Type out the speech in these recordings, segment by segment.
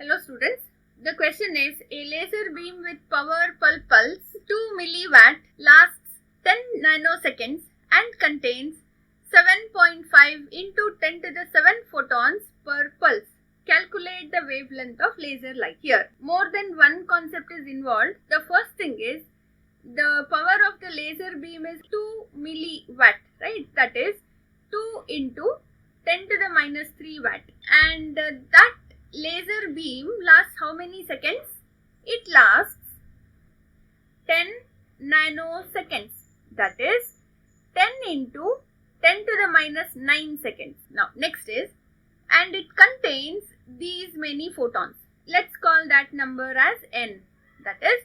Hello students, the question is a laser beam with power per pulse 2 milliwatt lasts 10 nanoseconds and contains 7.5 into 10 to the 7 photons per pulse. Calculate the wavelength of laser light. Here, more than one concept is involved. The first thing is the power of the laser beam is 2 milliwatt, right? That is 2 into 10 to the minus 3 watt. And that laser beam lasts how many seconds? It lasts 10 nanoseconds. That is 10 into 10 to the minus 9 seconds. Now next is, and it contains these many photons. Let's call that number as n. That is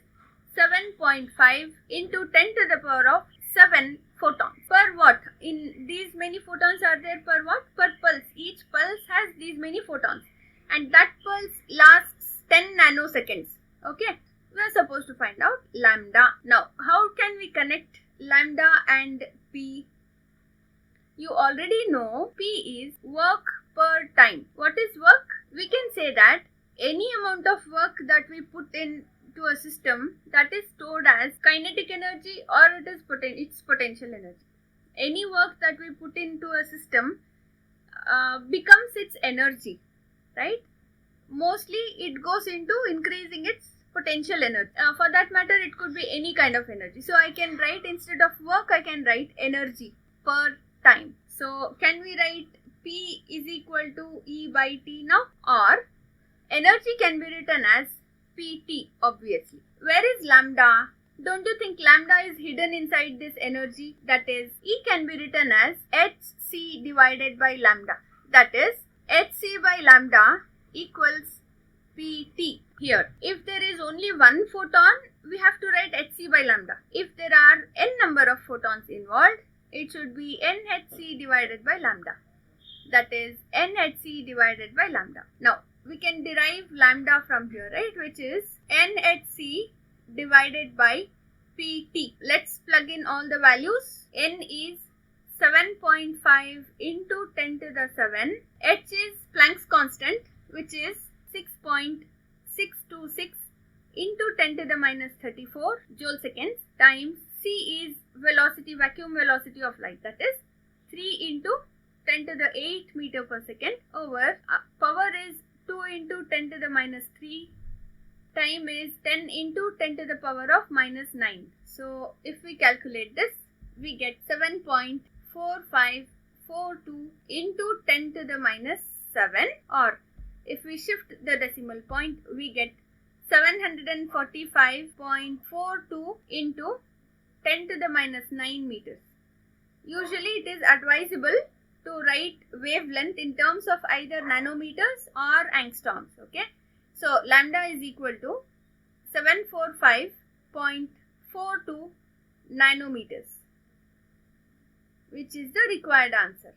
7.5 into 10 to the power of 7 photons. Per what? In these many photons are there per what? Per pulse. Each pulse has these many photons. And that pulse lasts 10 nanoseconds. Okay. We are supposed to find out lambda. Now, how can we connect lambda and P? You already know P is work per time. What is work? We can say that any amount of work that we put in to a system, that is stored as kinetic energy or it is its potential energy. Any work that we put into a system becomes its energy, right? Mostly it goes into increasing its potential energy. For that matter, it could be any kind of energy. So I can write, instead of work, I can write energy per time. So can we write P is equal to E by T now? Or energy can be written as PT, obviously. Where is lambda? Don't you think lambda is hidden inside this energy? That is, E can be written as Hc divided by lambda. That is, Hc by lambda equals Pt. Here, if there is only one photon, we have to write Hc by lambda. If there are n number of photons involved, it should be Nhc divided by lambda. That is, Nhc divided by lambda. Now, we can derive lambda from here, right? Which is Nhc divided by Pt. Let's plug in all the values. N is 7.5 into 10 to the 7. H is Planck's constant, which is 6.626 into 10 to the minus 34 joule seconds, times C is velocity, vacuum velocity of light, that is 3 into 10 to the 8 meter per second, over power is 2 into 10 to the minus 3, time is 10 into 10 to the power of minus 9. So if we calculate this, we get 7.4542 into 10 to the minus 7, or if we shift the decimal point, we get 745.42 into 10 to the minus 9 meters. Usually it is advisable to write wavelength in terms of either nanometers or angstroms. Okay. So lambda is equal to 745.42 nanometers, which is the required answer.